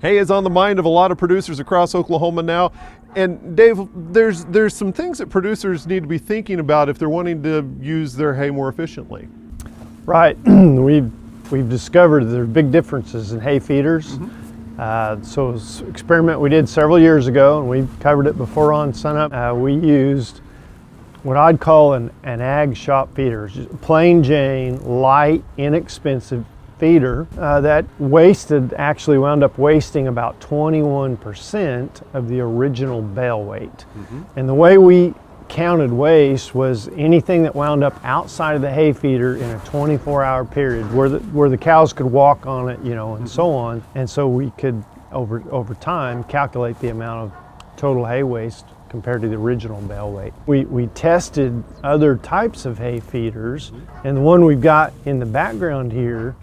Hay is on the mind of a lot of producers across Oklahoma now. And Dave, there's some things that producers need to be thinking about if they're wanting to use their hay more efficiently. Right. We've discovered there are big differences in hay feeders. So it's an experiment we did several years ago, and we've covered it before on Sunup. We used what I'd call an ag shop feeder, just plain Jane, light, inexpensive feeder that actually wound up wasting about 21% of the original bale weight. And the way we counted waste was anything that wound up outside of the hay feeder in a 24-hour period where the cows could walk on it, and so on. And so we could over time calculate the amount of total hay waste compared to the original bale weight. We tested other types of hay feeders, and the one we've got in the background here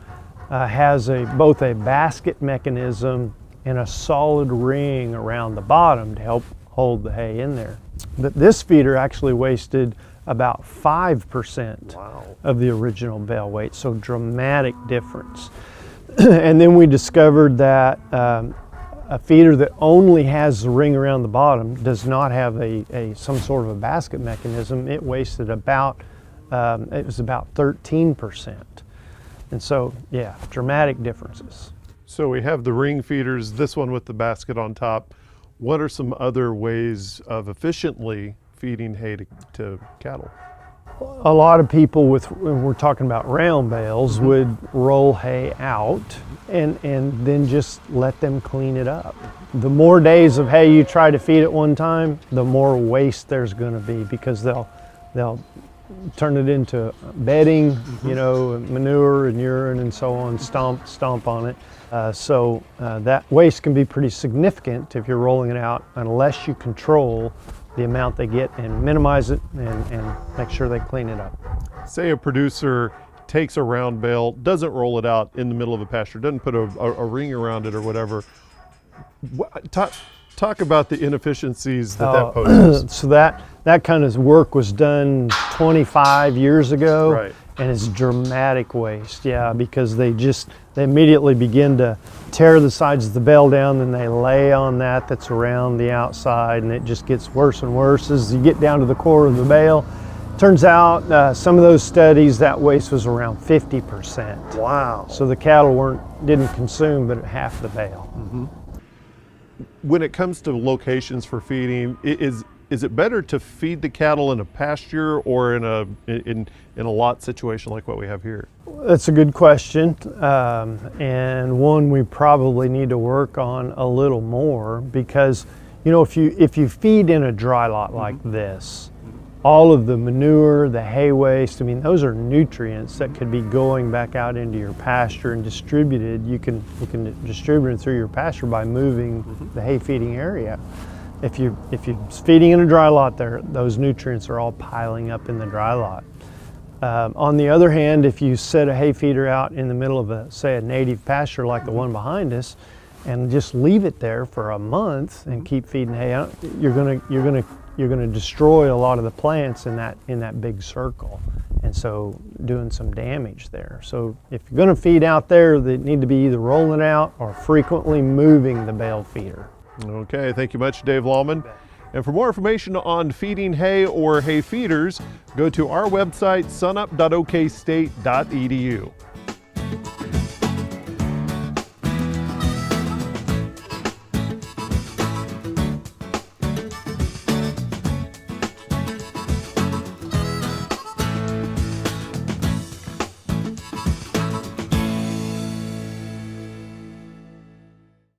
has both a basket mechanism and a solid ring around the bottom to help hold the hay in there. But this feeder actually wasted about 5% of the original bale weight, so dramatic difference. And then we discovered that a feeder that only has the ring around the bottom does not have some sort of a basket mechanism. It wasted about 13%. And so, yeah, dramatic differences. So we have the ring feeders, this one with the basket on top. What are some other ways of efficiently feeding hay to cattle? A lot of people when we're talking about round bales would roll hay out and then just let them clean it up. The more days of hay you try to feed at one time, the more waste there's going to be, because they'll turn it into bedding, manure and urine and so on, stomp on it. So that waste can be pretty significant if you're rolling it out, unless you control the amount they get and minimize it and make sure they clean it up. Say a producer takes a round bale, doesn't roll it out in the middle of a pasture, doesn't put a ring around it or whatever. Talk about the inefficiencies that poses. So that kind of work was done 25 years ago, right. And it's dramatic waste, because they immediately begin to tear the sides of the bale down, and they lay on that's around the outside, and it just gets worse and worse as you get down to the core of the bale. Turns out some of those studies, that waste was around 50%. Wow. So the cattle didn't consume but half the bale. When it comes to locations for feeding, is it better to feed the cattle in a pasture or in a lot situation like what we have here? That's a good question, and one we probably need to work on a little more, because if you feed in a dry lot like this, all of the manure, the hay waste, those are nutrients that could be going back out into your pasture and distributed. You can distribute it through your pasture by moving the hay feeding area. If you're feeding in a dry lot, those nutrients are all piling up in the dry lot. On the other hand, if you set a hay feeder out in the middle of a native pasture like the one behind us, and just leave it there for a month and keep feeding hay, you're going to destroy a lot of the plants in that big circle, and so doing some damage there. So if you're going to feed out there, they need to be either rolling it out or frequently moving the bale feeder. Okay, thank you much, Dave Lallman. And for more information on feeding hay or hay feeders, go to our website, sunup.okstate.edu.